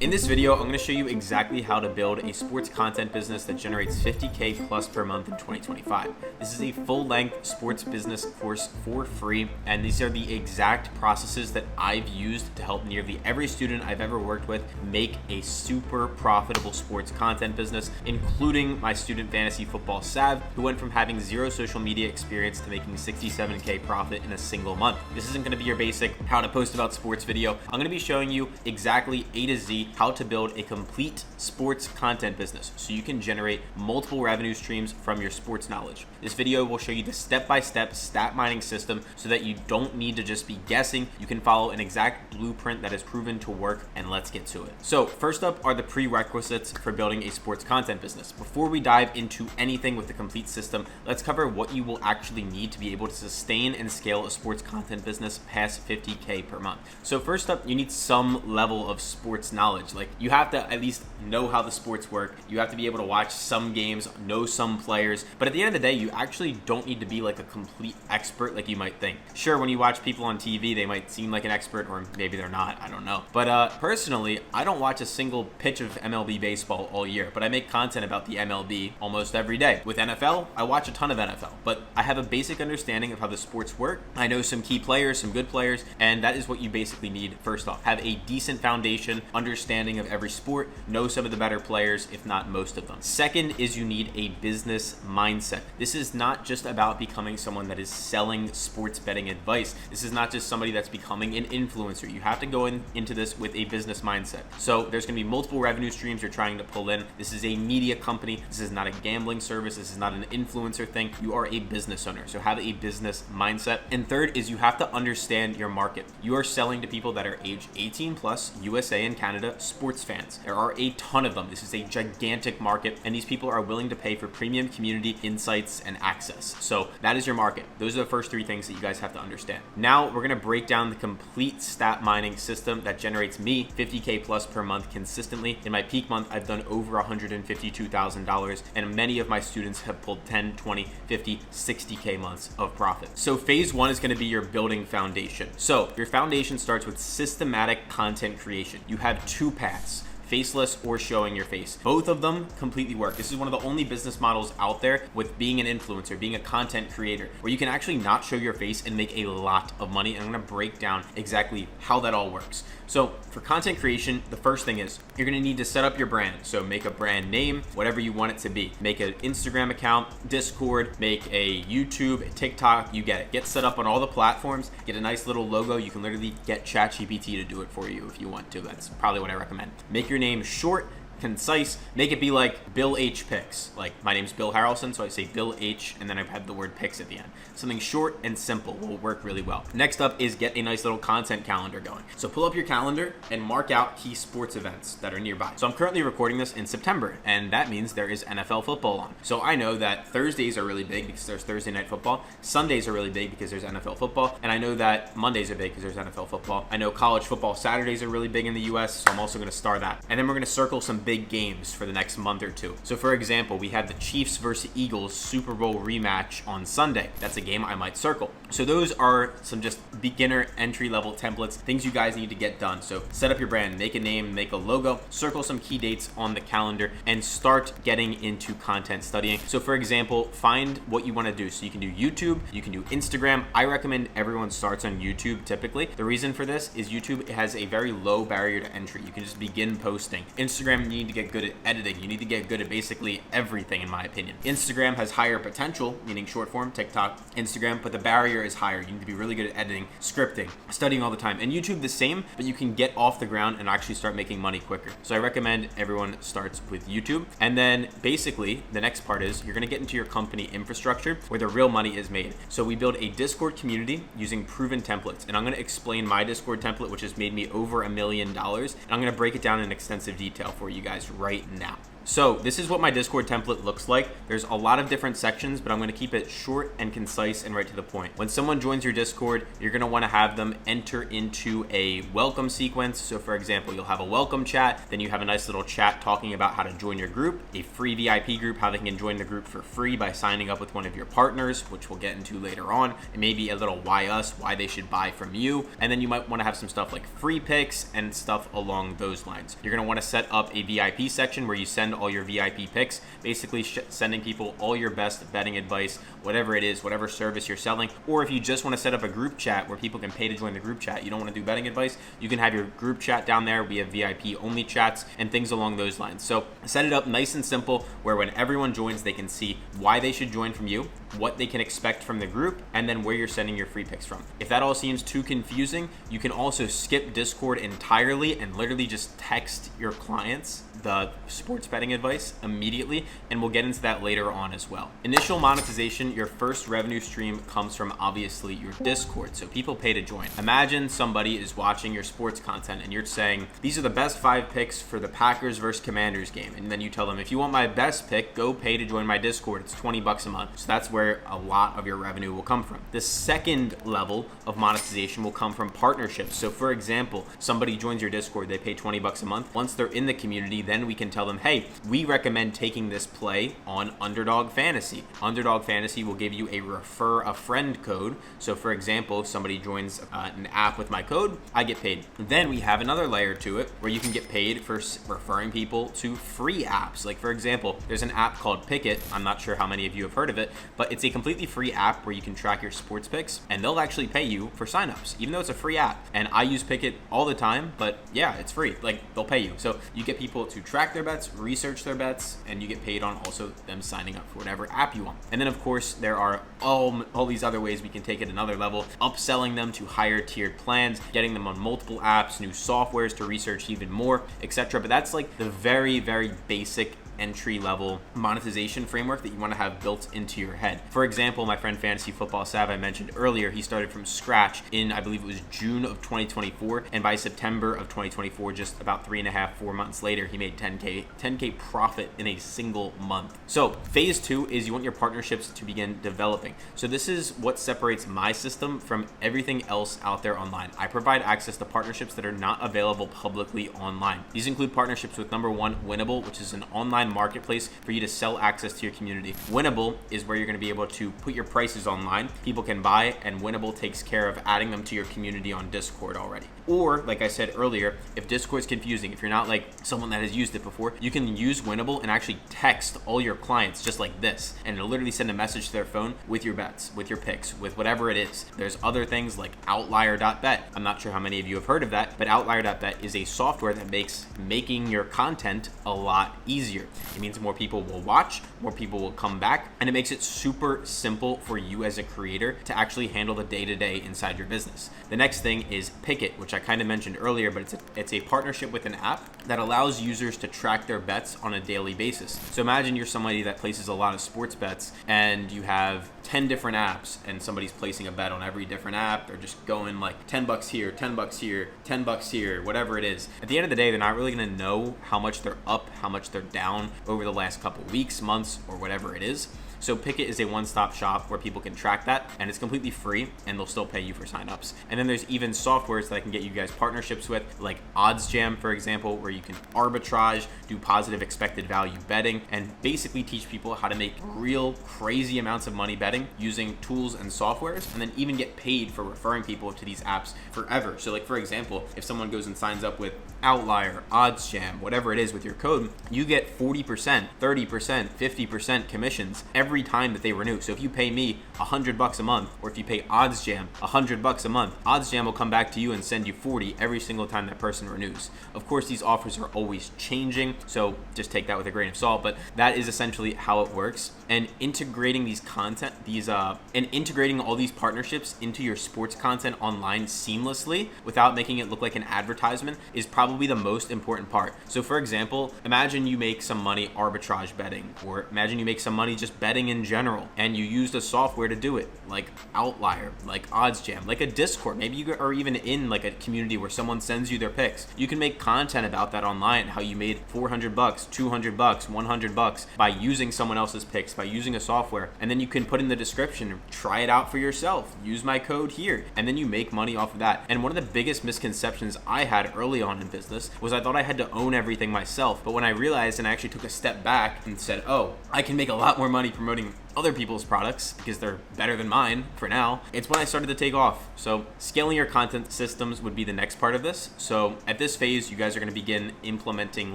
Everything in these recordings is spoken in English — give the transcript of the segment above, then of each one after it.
In this video, I'm going to show you exactly how to build a sports content business that generates $50K plus per month in 2025. This is a full-length sports business course for free, and these are the exact processes that I've used to help nearly every student I've ever worked with make a super profitable sports content business, including my student fantasy football Sav, who went from having zero social media experience to making 67K profit in a single month. This isn't going to be your basic how to post about sports video. I'm going to be showing you exactly A to Z how to build a complete sports content business so you can generate multiple revenue streams from your sports knowledge. This video will show you the step-by-step stat mining system so that you don't need to just be guessing. You can follow an exact blueprint that is proven to work, and let's get to it. So first up are the prerequisites for building a sports content business. Before we dive into anything with the complete system, let's cover what you will actually need to be able to sustain and scale a sports content business past 50K per month. So first up, you need some level of sports knowledge. Like, you have to at least know how the sports work. You have to be able to watch some games, know some players, but at the end of the day, you actually don't need to be like a complete expert like you might think. Sure, when you watch people on TV, they might seem like an expert, or maybe they're not, I don't know. But personally, I don't watch a single pitch of MLB baseball all year, but I make content about the MLB almost every day. With NFL, I watch a ton of NFL, but I have a basic understanding of how the sports work. I know some key players, some good players, and that is what you basically need first off. Have a decent foundation, understanding of every sport, know some of the better players, if not most of them. Second is you need a business mindset. This is not just about becoming someone that is selling sports betting advice. This is not just somebody that's becoming an influencer. You have to go into this with a business mindset. So there's going to be multiple revenue streams you're trying to pull in. This is a media company. This is not a gambling service. This is not an influencer thing. You are a business owner. So have a business mindset. And third is you have to understand your market. You are selling to people that are age 18 plus, USA and Canada, sports fans. There are a ton of them. This is a gigantic market, and these people are willing to pay for premium community insights and access. So that is your market. Those are the first three things that you guys have to understand. Now we're going to break down the complete stat mining system that generates me 50K plus per month consistently. In my peak month, I've done over $152,000, and many of my students have pulled 10, 20, 50, 60K months of profit. So phase one is going to be your building foundation. So your foundation starts with systematic content creation. You have two paths: faceless or showing your face. Both of them completely work. This is one of the only business models out there with being an influencer, being a content creator, where you can actually not show your face and make a lot of money. And I'm gonna break down exactly how that all works. So for content creation, the first thing is you're gonna need to set up your brand. So make a brand name, whatever you want it to be. Make an Instagram account, Discord, make a YouTube, a TikTok, you get it. Get set up on all the platforms, get a nice little logo. You can literally get ChatGPT to do it for you if you want to. That's probably what I recommend. Make your name short, concise, make it be like Bill H Picks. Like, my name's Bill Harrelson, so I say Bill H and then I've had the word picks at the end. Something short and simple will work really well. Next up is get a nice little content calendar going. So pull up your calendar and mark out key sports events that are nearby. So I'm currently recording this in September, and that means there is NFL football on. So I know that Thursdays are really big because there's Thursday night football. Sundays are really big because there's NFL football. And I know that Mondays are big because there's NFL football. I know college football Saturdays are really big in the US, so I'm also gonna star that. And then we're gonna circle some big games for the next month or two. So for example, we have the Chiefs versus Eagles Super Bowl rematch on Sunday. That's a game I might circle. So those are some just beginner entry level templates, things you guys need to get done. So set up your brand, make a name, make a logo, circle some key dates on the calendar, and start getting into content studying. So for example, find what you want to do. So you can do YouTube, you can do Instagram. I recommend everyone starts on YouTube typically. The reason for this is YouTube has a very low barrier to entry. You can just begin posting. Instagram, you need to get good at editing. You need to get good at basically everything, in my opinion. Instagram has higher potential, meaning short form, TikTok, Instagram, but the barrier is higher. You need to be really good at editing, scripting, studying all the time. And YouTube the same, but you can get off the ground and actually start making money quicker. So I recommend everyone starts with YouTube. And then basically the next part is you're gonna get into your company infrastructure where the real money is made. So we build a Discord community using proven templates. And I'm gonna explain my Discord template, which has made me over $1 million. And I'm gonna break it down in extensive detail for you guys right now. So this is what my Discord template looks like. There's a lot of different sections, but I'm going to keep it short and concise and right to the point. When someone joins your Discord, you're going to want to have them enter into a welcome sequence. So for example, you'll have a welcome chat, then you have a nice little chat talking about how to join your group, a free VIP group, how they can join the group for free by signing up with one of your partners, which we'll get into later on, and maybe a little why us, why they should buy from you. And then you might want to have some stuff like free picks and stuff along those lines. You're going to want to set up a VIP section where you send all your VIP picks, basically sending people all your best betting advice, whatever it is, whatever service you're selling. Or if you just want to set up a group chat where people can pay to join the group chat, you don't want to do betting advice, you can have your group chat down there. We have VIP only chats and things along those lines. So set it up nice and simple where when everyone joins, they can see why they should join from you, what they can expect from the group, and then where you're sending your free picks from. If that all seems too confusing, you can also skip Discord entirely and literally just text your clients the sports betting advice immediately, and we'll get into that later on as well. Initial monetization, your first revenue stream comes from obviously your Discord, so people pay to join. Imagine somebody is watching your sports content and you're saying, these are the best 5 picks for the Packers versus Commanders game, and then you tell them, if you want my best pick, go pay to join my Discord. It's $20 a month. So that's where a lot of your revenue will come from. The second level of monetization will come from partnerships. So for example, somebody joins your Discord, they pay $20 a month. Once they're in the community, then we can tell them, hey, we recommend taking this play on Underdog Fantasy. Underdog Fantasy will give you a refer a friend code. So for example, if somebody joins an app with my code, I get paid. Then we have another layer to it where you can get paid for referring people to free apps. Like for example, there's an app called Pickit. I'm not sure how many of you have heard of it, but it's a completely free app where you can track your sports picks, and they'll actually pay you for signups, even though it's a free app. And I use Pickit all the time, but yeah, it's free. Like they'll pay you. So you get people to track their bets, research their bets, and you get paid on also them signing up for whatever app you want. And then of course there are all these other ways we can take it another level, upselling them to higher tiered plans, getting them on multiple apps, new softwares to research even more, etc. But that's like the very, very basic entry-level monetization framework that you want to have built into your head. For example, my friend Fantasy Football Sav I mentioned earlier, he started from scratch in, I believe it was June of 2024, and by September of 2024, just about 3.5-4 months later, he made 10K profit in a single month. So phase 2 is you want your partnerships to begin developing. So this is what separates my system from everything else out there online. I provide access to partnerships that are not available publicly online. These include partnerships with number 1, Winnable, which is an online marketplace for you to sell access to your community. Winnable is where you're going to be able to put your prices online. People can buy, and Winnable takes care of adding them to your community on Discord already. Or, like I said earlier, if Discord's confusing, if you're not like someone that has used it before, you can use Winnable and actually text all your clients just like this, and it'll literally send a message to their phone with your bets, with your picks, with whatever it is. There's other things like Outlier.bet. I'm not sure how many of you have heard of that, but Outlier.bet is a software that makes making your content a lot easier. It means more people will watch, more people will come back, and it makes it super simple for you as a creator to actually handle the day-to-day inside your business. The next thing is Pickit, which I kind of mentioned earlier, but it's a partnership with an app that allows users to track their bets on a daily basis. So imagine you're somebody that places a lot of sports bets and you have 10 different apps and somebody's placing a bet on every different app. They're just going like $10 here, $10 here, $10 here, whatever it is. At the end of the day, they're not really going to know how much they're up, how much they're down over the last couple weeks, months, or whatever it is. So Pickit is a one-stop shop where people can track that, and it's completely free, and they'll still pay you for signups. And then there's even softwares that I can get you guys partnerships with, like OddsJam, for example, where you can arbitrage, do positive expected value betting, and basically teach people how to make real crazy amounts of money betting using tools and softwares, and then even get paid for referring people to these apps forever. So like, for example, if someone goes and signs up with Outlier, OddsJam, whatever it is with your code, you get 40%, 30%, 50% commissions every time that they renew. So if you pay me $100 a month, or if you pay OddsJam $100 a month, OddsJam will come back to you and send you 40 every single time that person renews. Of course, these offers are always changing, so just take that with a grain of salt, but that is essentially how it works. And integrating these content, and integrating all these partnerships into your sports content online seamlessly without making it look like an advertisement is probably probably the most important part. So for example, imagine you make some money arbitrage betting, or imagine you make some money just betting in general, and you used a software to do it, like Outlier, like OddsJam, like a Discord. Maybe you are even in like a community where someone sends you their picks. You can make content about that online, how you made $400, $200, $100 by using someone else's picks, by using a software, and then you can put in the description, try it out for yourself, use my code here, and then you make money off of that. And one of the biggest misconceptions I had early on in business was I thought I had to own everything myself. But when I realized and I actually took a step back and said, oh, I can make a lot more money promoting other people's products because they're better than mine for now, it's when I started to take off. So scaling your content systems would be the next part of this. So at this phase, you guys are going to begin implementing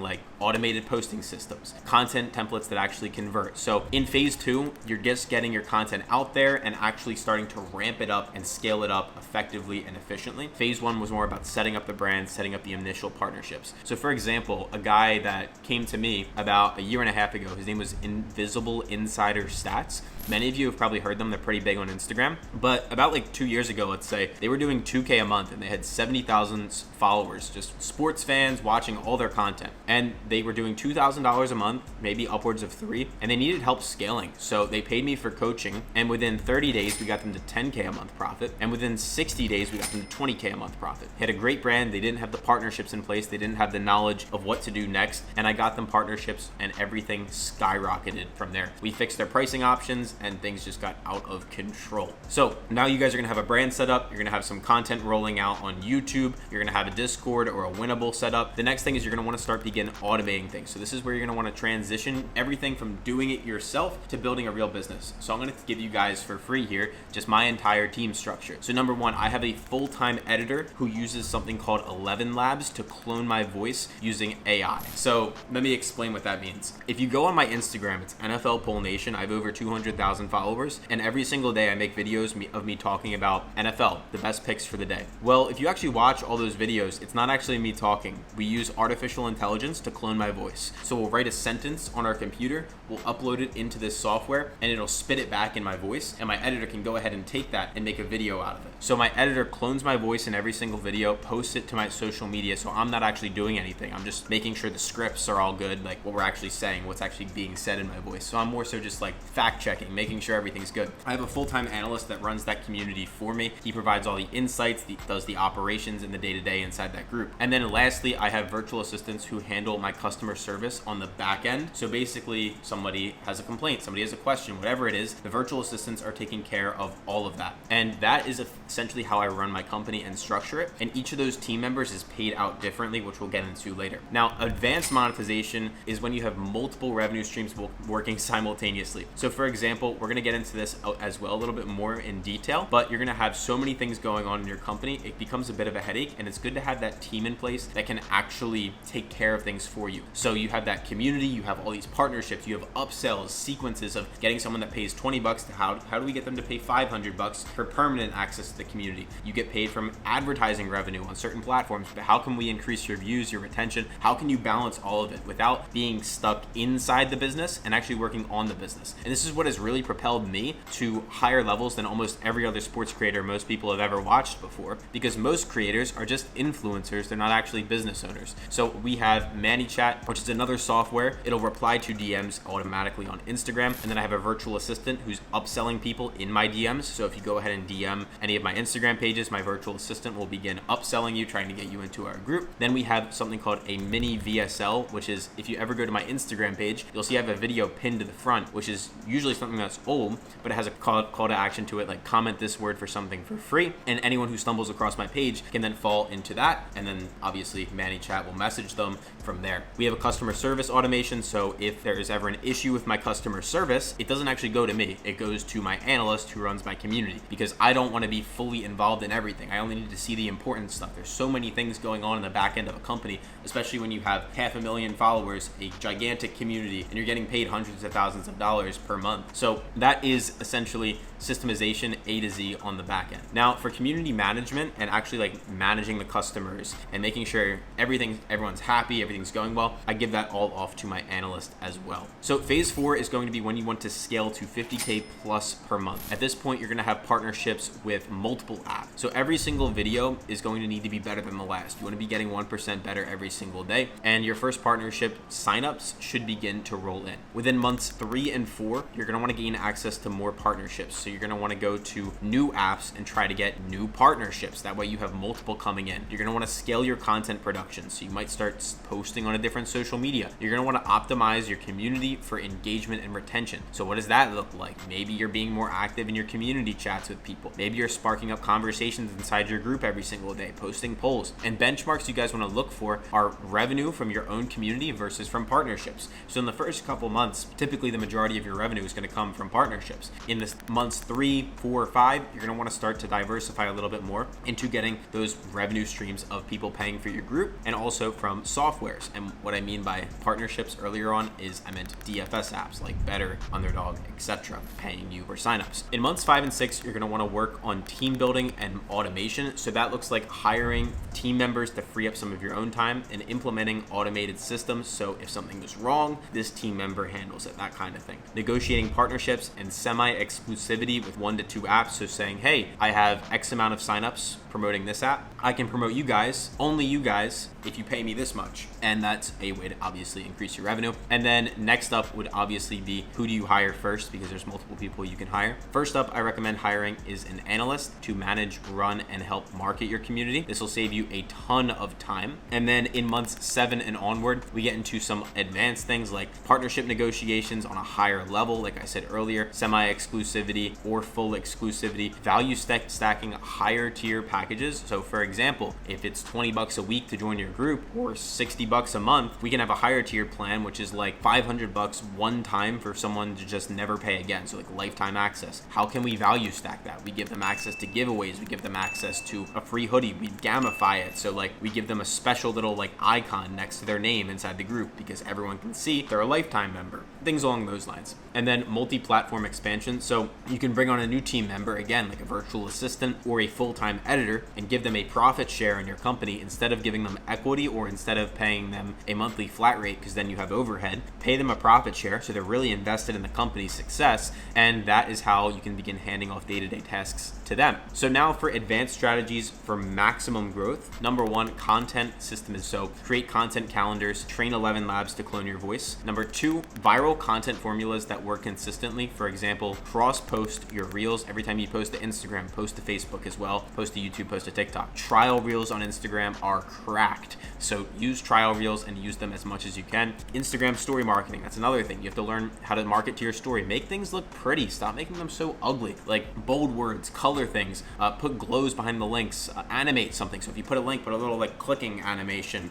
like automated posting systems, content templates that actually convert. So in phase 2, you're just getting your content out there and actually starting to ramp it up and scale it up effectively and efficiently. Phase 1 was more about setting up the brand, setting up the initial partnerships. So for example, a guy that came to me about a year and a half ago, his name was Invisible Insider Stats. Many of you have probably heard them. They're pretty big on Instagram. But about like 2 years ago, let's say, they were doing 2K a month and they had 70,000 followers, just sports fans watching all their content. And they were doing $2,000 a month, maybe upwards of 3, and they needed help scaling. So they paid me for coaching, and within 30 days, we got them to 10K a month profit. And within 60 days, we got them to 20K a month profit. They had a great brand. They didn't have the partnerships in place. They didn't have the knowledge of what to do next. And I got them partnerships and everything skyrocketed from there. We fixed their pricing options and things just got out of control. So now you guys are gonna have a brand set up, you're gonna have some content rolling out on YouTube, you're gonna have a Discord or a Winnable set up. The next thing is you're gonna wanna start begin automating things. So this is where you're gonna wanna transition everything from doing it yourself to building a real business. So I'm gonna give you guys for free here just my entire team structure. So number 1, I have a full-time editor who uses something called 11 Labs to clone my voice using AI. So let me explain what that means. If you go on my Instagram, it's NFL Poll Nation. I have over 200,000 followers, and every single day I make videos of me talking about NFL, the best picks for the day. Well, if you actually watch all those videos, it's not actually me talking. We use artificial intelligence to clone my voice. So we'll write a sentence on our computer, we'll upload it into this software, and it'll spit it back in my voice, and my editor can go ahead and take that and make a video out of it. So my editor clones my voice in every single video, posts it to my social media, so I'm not actually doing anything. I'm just making sure the scripts are all good, like what we're actually saying, what's actually being said in my voice. So I'm more so just like fact checking, making sure everything's good. I have a full-time analyst that runs that community for me. He provides all the insights, does the operations in the day-to-day inside that group. And then lastly, I have virtual assistants who handle my customer service on the back end. So basically, somebody has a complaint, somebody has a question, whatever it is, the virtual assistants are taking care of all of that. And that is essentially how I run my company and structure it. And each of those team members is paid out differently, which we'll get into later. Now, advanced monetization is when you have multiple revenue streams working simultaneously. So for example, we're gonna get into this as well a little bit more in detail, but you're gonna have so many things going on in your company, it becomes a bit of a headache, and it's good to have that team in place that can actually take care of things for you. So you have that community, you have all these partnerships, you have upsells, sequences of getting someone that pays $20 to how do we get them to pay $500 for permanent access to the community. You get paid from advertising revenue on certain platforms, but how can we increase your views, your retention? How can you balance all of it without being stuck inside the business and actually working on the business? And this is what has really propelled me to higher levels than almost every other sports creator most people have ever watched before, because most creators are just influencers, they're not actually business owners. So we have ManyChat, which is another software. It'll reply to DMs automatically on Instagram, and then I have a virtual assistant who's upselling people in my DMs. So if you go ahead and DM any of my Instagram pages, my virtual assistant will begin upselling you, trying to get you into our group. Then we have something called a mini VSL, which is if you ever go to my Instagram page, you'll see I have a video pinned to the front, which is usually something that's old, but it has a call to action to it, like comment this word for something for free, and anyone who stumbles across my page can then fall into that, and then obviously ManyChat will message them from there. We have a customer service automation, so if there is ever an issue with my customer service, it doesn't actually go to me, it goes to my analyst who runs my community, because I don't want to be fully involved in everything. I only need to see the important stuff. There's so many things going on in the back end of a company, especially when you have 500,000 followers, a gigantic community, and you're getting paid hundreds of thousands of dollars per month. So that is essentially systemization A to Z on the back end. Now for community management and actually like managing the customers and making sure everyone's happy, everything's going well, I give that all off to my analyst as well. So phase 4 is going to be when you want to scale to 50K plus per month. At this point, you're going to have partnerships with multiple apps. So every single video is going to need to be better than the last. You want to be getting 1% better every single day. And your first partnership signups should begin to roll in. Within months 3 and 4, you're going to want to gain access to more partnerships. So you're going to want to go to new apps and try to get new partnerships. That way you have multiple coming in. You're going to want to scale your content production. So you might start posting on a different social media. You're going to want to optimize your community for engagement and retention. So what does that look like? Maybe you're being more active in your community chats with people. Maybe you're sparking up conversations inside your group every single day, posting polls. And benchmarks you guys want to look for are revenue from your own community versus from partnerships. So in the first couple months, typically the majority of your revenue is going to come from partnerships. In the months 3, 4, 5, you're going to want to start to diversify a little bit more into getting those revenue streams of people paying for your group and also from softwares. And what I mean by partnerships earlier on is I meant DFS apps like Better, Underdog, etc., paying you for signups. In months 5 and 6, you're going to want to work on team building and automation. So that looks like hiring team members to free up some of your own time and implementing automated systems. So if something goes wrong, this team member handles it, that kind of thing. Negotiating partnerships and semi-exclusivity with 1 to 2 apps. So saying, hey, I have X amount of signups promoting this app. I can promote you guys, only you guys, if you pay me this much. And that's a way to obviously increase your revenue. And then next up would obviously be who do you hire first, because there's multiple people you can hire. First up, I recommend hiring is an analyst to manage, run, and help market your community. This will save you a ton of time. And then in months 7 and onward, we get into some advanced things like partnership negotiations on a higher level, like I said earlier, semi-exclusivity or full exclusivity, value stacking higher tier packages. So for example, if it's $20 a week to join your group or $60 a month, we can have a higher tier plan, which is like $500 one time for someone to just never pay again. So like lifetime access. How can we value stack that? We give them access to giveaways. We give them access to a free hoodie. We gamify it. So like we give them a special little like icon next to their name inside the group because everyone can see they're a lifetime member. Things along those lines. And then multi-platform expansion. So you can bring on a new team member, again, like a virtual assistant or a full-time editor, and give them a profit share in your company instead of giving them equity or instead of paying them a monthly flat rate, because then you have overhead. Pay them a profit share so they're really invested in the company's success, and that is how you can begin handing off day-to-day tasks to them. So now for advanced strategies for maximum growth. Number 1, content system is so create content calendars, train 11 labs to clone your voice. Number 2, viral content formulas that work consistently. For example, cross-post your reels. Every time you post to Instagram, post to Facebook as well, post to YouTube, post to TikTok. Trial reels on Instagram are cracked. So use trial reels and use them as much as you can. Instagram story marketing, that's another thing. You have to learn how to market to your story. Make things look pretty. Stop making them so ugly. Like bold words, color things, put glows behind the links, animate something. So if you put a link, put a little like clicking animation,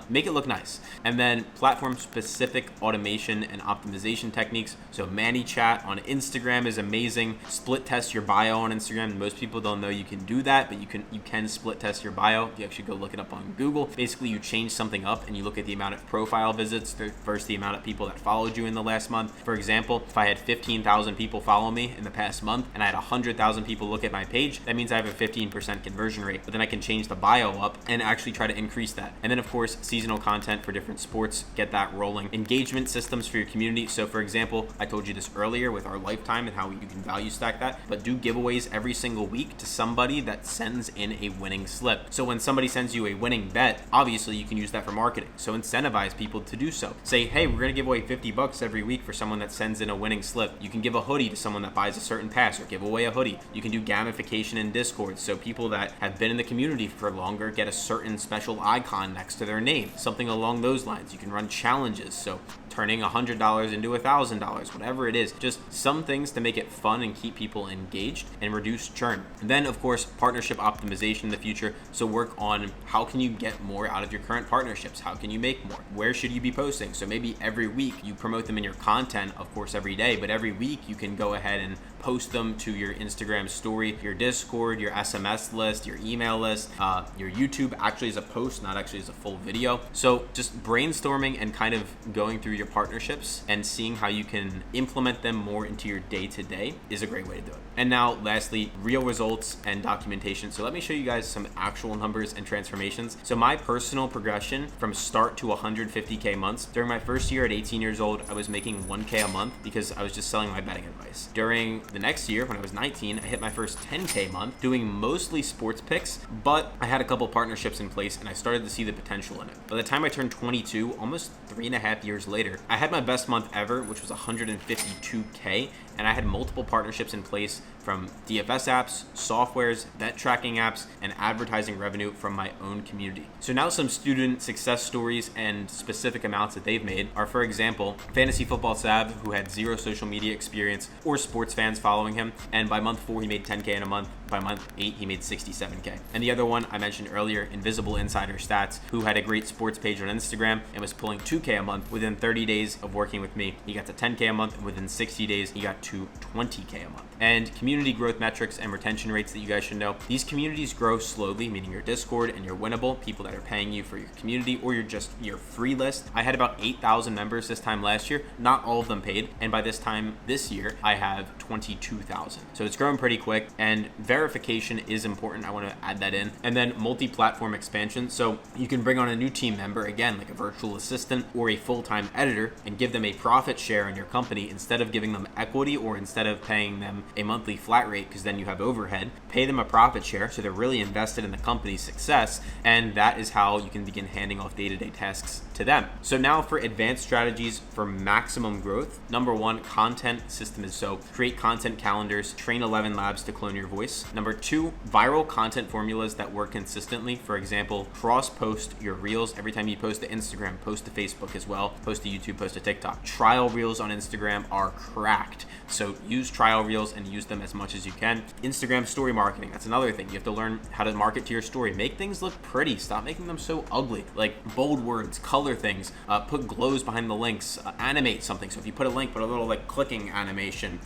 make it look nice. And then platform specific automation and optimization techniques. So ManyChat on Instagram is amazing. Split test your bio on Instagram. Most people don't know you can do that, but you can split test your bio. You actually go look it up on Google. Basically, you change something up and you look at the amount of profile visits versus the amount of people that followed you in the last month. For example, if I had 15,000 people follow me in the past month and I had 100,000 people look at my page, that means I have a 15% conversion rate. But then I can change the bio up and actually try to increase that. And then of course, seasonal content for different sports, get that rolling. Engagement systems for your community. So for example, I told you this earlier with our lifetime and how you can value stack that, but do giveaways every single week to somebody that sends in a winning slip. So when somebody sends you a winning bet, obviously you can use that for marketing. So incentivize people to do so. Say, hey, we're going to give away $50 every week for someone that sends in a winning slip. You can give a hoodie to someone that buys a certain pass or give away a hoodie. You can do gamification in Discord. So people that have been in the community for longer get a certain special icon next to their name, something along those lines. You can run challenges. So turning $100 into $1,000, whatever it is, just some things to make it fun and keep people engaged and reduce churn. And then of course, partnership optimization in the future. So work on how can you get more out of your current partnerships? How can you make more? Where should you be posting? So maybe every week you promote them in your content, of course, every day, but every week you can go ahead and post them to your Instagram story, your Discord, your SMS list, your email list, your YouTube actually as a post, not actually as a full video. So just brainstorming and kind of going through your your partnerships and seeing how you can implement them more into your day-to-day is a great way to do it. And now lastly, real results and documentation. So let me show you guys some actual numbers and transformations. So my personal progression from start to 150K months, during my first year at 18 years old, I was making 1K a month because I was just selling my betting advice. During the next year, when I was 19, I hit my first 10K month doing mostly sports picks, but I had a couple partnerships in place and I started to see the potential in it. By the time I turned 22, almost 3.5 years later, I had my best month ever, which was 152K, and I had multiple partnerships in place from DFS apps, softwares, bet tracking apps, and advertising revenue from my own community. So now some student success stories and specific amounts that they've made are, for example, Fantasy Football Sav, who had zero social media experience or sports fans following him, and by month 4 he made 10K in a month. By month 8 he made 67K. And the other one I mentioned earlier, Invisible Insider Stats, who had a great sports page on Instagram and was pulling 2K a month. Within 30 days of working with me, he got to 10K a month, and within 60 days he got to 20K a month. And community growth metrics and retention rates that you guys should know. These communities grow slowly, meaning your Discord and your Winnable, people that are paying you for your community or your free list. I had about 8,000 members this time last year. Not all of them paid. And by this time this year, I have 22,000. So it's growing pretty quick, and verification is important. I want to add that in. And then multi-platform expansion. So you can bring on a new team member, again, like a virtual assistant or a full-time editor, and give them a profit share in your company instead of giving them equity or instead of paying them a monthly flat rate, because then you have overhead. Pay them a profit share so they're really invested in the company's success, and that is how you can begin handing off day-to-day tasks to them. So now for advanced strategies for maximum growth. Number 1, content system is so create content calendars, train 11 labs to clone your voice. Number 2, viral content formulas that work consistently. For example, cross-post your reels. Every time you post to Instagram, post to Facebook as well, post to YouTube, post to TikTok. Trial reels on Instagram are cracked. So use trial reels and use them as much as you can. Instagram story marketing, that's another thing. You have to learn how to market to your story. Make things look pretty. Stop making them so ugly. Like bold words, color things, put glows behind the links, animate something. So if you put a link, put a little like clicking animation,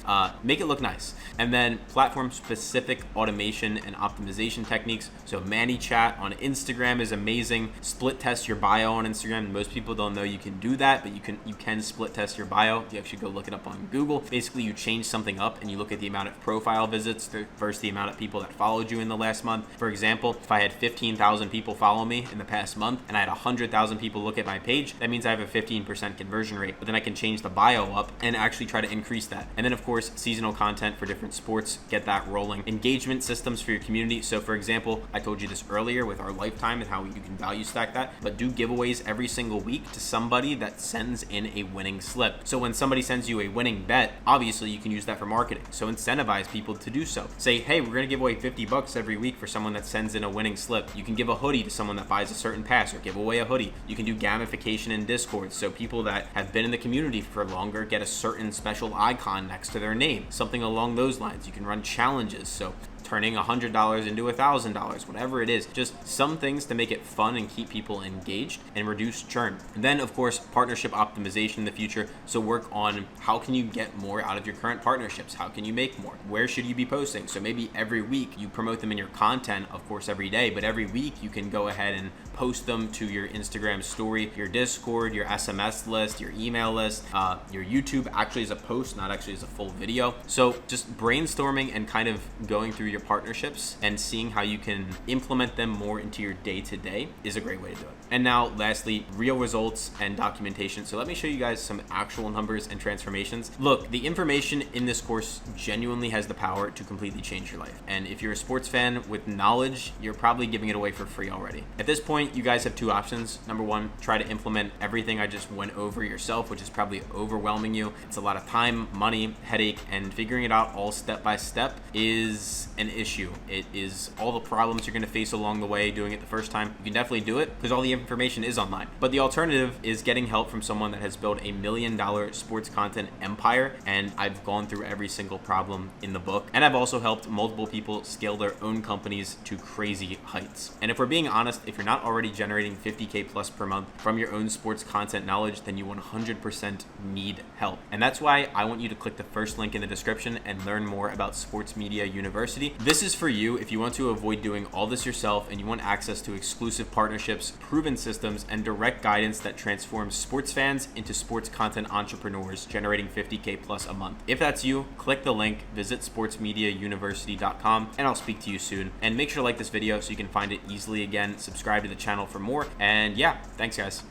make it look nice. And then platform specific automation and optimization techniques. So ManyChat on Instagram is amazing. Split test your bio on Instagram. Most people don't know you can do that, but you can split test your bio. You actually go look it up on Google. Basically, you change something up and you look at the amount of profile visits versus the amount of people that followed you in the last month. For example, if I had 15,000 people follow me in the past month and I had 100,000 people look at my page, that means I have a 15% conversion rate. But then I can change the bio up and actually try to increase that. And then of course, seasonal content for different sports, get that rolling. Engagement systems for your community. So for example, I told you this earlier with our lifetime and how you can value stack that, but do giveaways every single week to somebody that sends in a winning slip. So when somebody sends you a winning bet, obviously you can use that for marketing. So incentivize people to do so. Say, hey, we're going to give away $50 every week for someone that sends in a winning slip. You can give a hoodie to someone that buys a certain pass, or give away a hoodie. You can do gamification in Discord. So people that have been in the community for longer get a certain special icon next to their name, something along those lines. You can run challenges. So turning $100 into $1,000, whatever it is, just some things to make it fun and keep people engaged and reduce churn. And then of course, partnership optimization in the future. So work on how can you get more out of your current partnerships? How can you make more? Where should you be posting? So maybe every week you promote them in your content, of course, every day, but every week you can go ahead and post them to your Instagram story, your Discord, your SMS list, your email list, your YouTube actually as a post, not actually as a full video. So just brainstorming and kind of going through your partnerships and seeing how you can implement them more into your day-to-day is a great way to do it. And now lastly, real results and documentation. So let me show you guys some actual numbers and transformations. Look, the information in this course genuinely has the power to completely change your life. And if you're a sports fan with knowledge, you're probably giving it away for free already. At this point, you guys have two options. Number one, try to implement everything I just went over yourself, which is probably overwhelming you. It's a lot of time, money, headache, and figuring it out all step by step is an issue. It is all the problems you're going to face along the way doing it the first time. You can definitely do it because all the information is online. But the alternative is getting help from someone that has built $1 million sports content empire, and I've gone through every single problem in the book. And I've also helped multiple people scale their own companies to crazy heights. And if we're being honest, if you're not already generating 50K plus per month from your own sports content knowledge, then you 100% need help. And that's why I want you to click the first link in the description and learn more about Sports Media University. This is for you if you want to avoid doing all this yourself and you want access to exclusive partnerships, proven proven systems, and direct guidance that transforms sports fans into sports content entrepreneurs generating 50K plus a month. If that's you, click the link, visit sportsmediauniversity.com, and I'll speak to you soon. And make sure to like this video so you can find it easily again, subscribe to the channel for more, and yeah, thanks guys.